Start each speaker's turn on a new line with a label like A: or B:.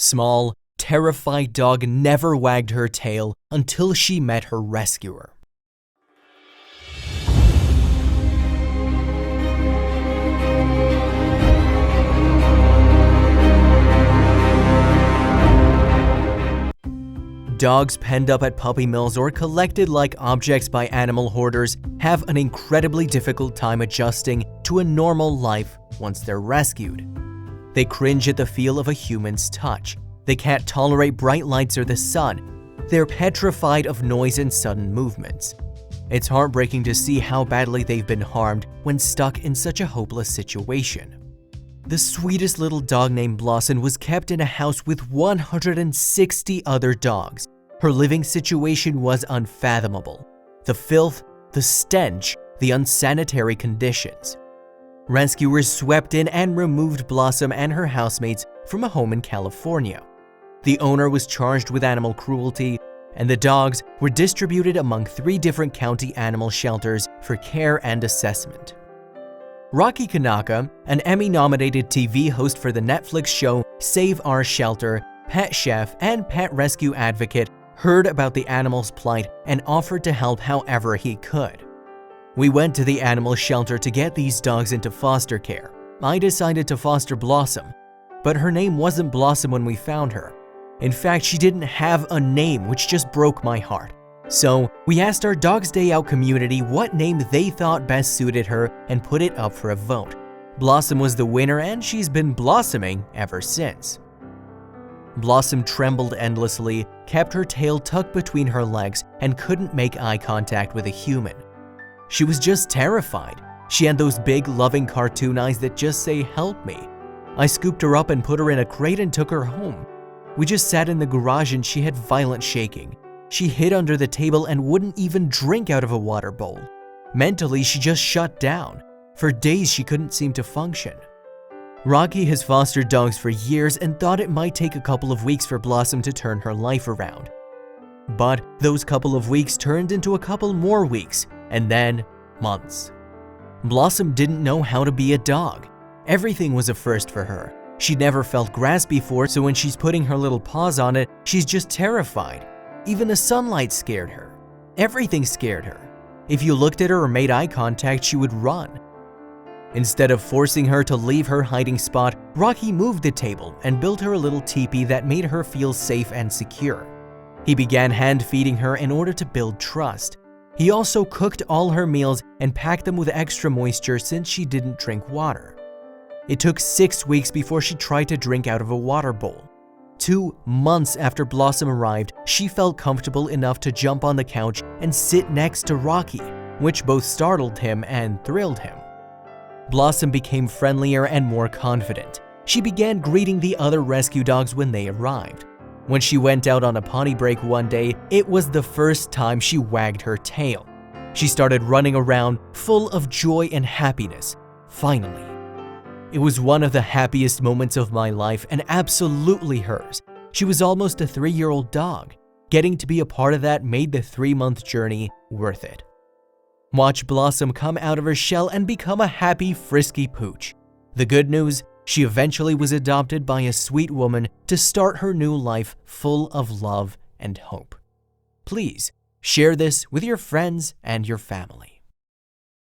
A: Small, terrified dog never wagged her tail until she met her rescuer. Dogs penned up at puppy mills or collected like objects by animal hoarders have an incredibly difficult time adjusting to a normal life once they're rescued. They cringe at the feel of a human's touch. They can't tolerate bright lights or the sun. They're petrified of noise and sudden movements. It's heartbreaking to see how badly they've been harmed when stuck in such a hopeless situation. The sweetest little dog named Blossom was kept in a house with 160 other dogs. Her living situation was unfathomable. The filth, the stench, the unsanitary conditions. Rescuers swept in and removed Blossom and her housemates from a home in California. The owner was charged with animal cruelty, and the dogs were distributed among 3 different county animal shelters for care and assessment. Rocky Kanaka, an Emmy-nominated TV host for the Netflix show Save Our Shelter, pet chef, and pet rescue advocate, heard about the animals' plight and offered to help however he could. We went to the animal shelter to get these dogs into foster care. I decided to foster Blossom, but her name wasn't Blossom when we found her. In fact, she didn't have a name, which just broke my heart. So we asked our Dogs Day Out community what name they thought best suited her and put it up for a vote. Blossom was the winner, and she's been blossoming ever since. Blossom trembled endlessly, kept her tail tucked between her legs, and couldn't make eye contact with a human. She was just terrified. She had those big, loving cartoon eyes that just say, "Help me." I scooped her up and put her in a crate and took her home. We just sat in the garage and she had violent shaking. She hid under the table and wouldn't even drink out of a water bowl. Mentally, she just shut down. For days, she couldn't seem to function. Rocky has fostered dogs for years and thought it might take a couple of weeks for Blossom to turn her life around. But those couple of weeks turned into a couple more weeks, and then months. Blossom didn't know how to be a dog. Everything was a first for her. She'd never felt grass before, so when she's putting her little paws on it, she's just terrified. Even the sunlight scared her. Everything scared her. If you looked at her or made eye contact, she would run. Instead of forcing her to leave her hiding spot, Rocky moved the table and built her a little teepee that made her feel safe and secure. He began hand-feeding her in order to build trust. He also cooked all her meals and packed them with extra moisture since she didn't drink water. It took 6 weeks before she tried to drink out of a water bowl. 2 months after Blossom arrived, she felt comfortable enough to jump on the couch and sit next to Rocky, which both startled him and thrilled him. Blossom became friendlier and more confident. She began greeting the other rescue dogs when they arrived. When she went out on a potty break one day, it was the first time she wagged her tail. She started running around, full of joy and happiness. Finally. It was one of the happiest moments of my life and absolutely hers. She was almost a 3-year-old dog. Getting to be a part of that made the 3-month journey worth it. Watch Blossom come out of her shell and become a happy, frisky pooch. The good news, she eventually was adopted by a sweet woman to start her new life full of love and hope. Please share this with your friends and your family.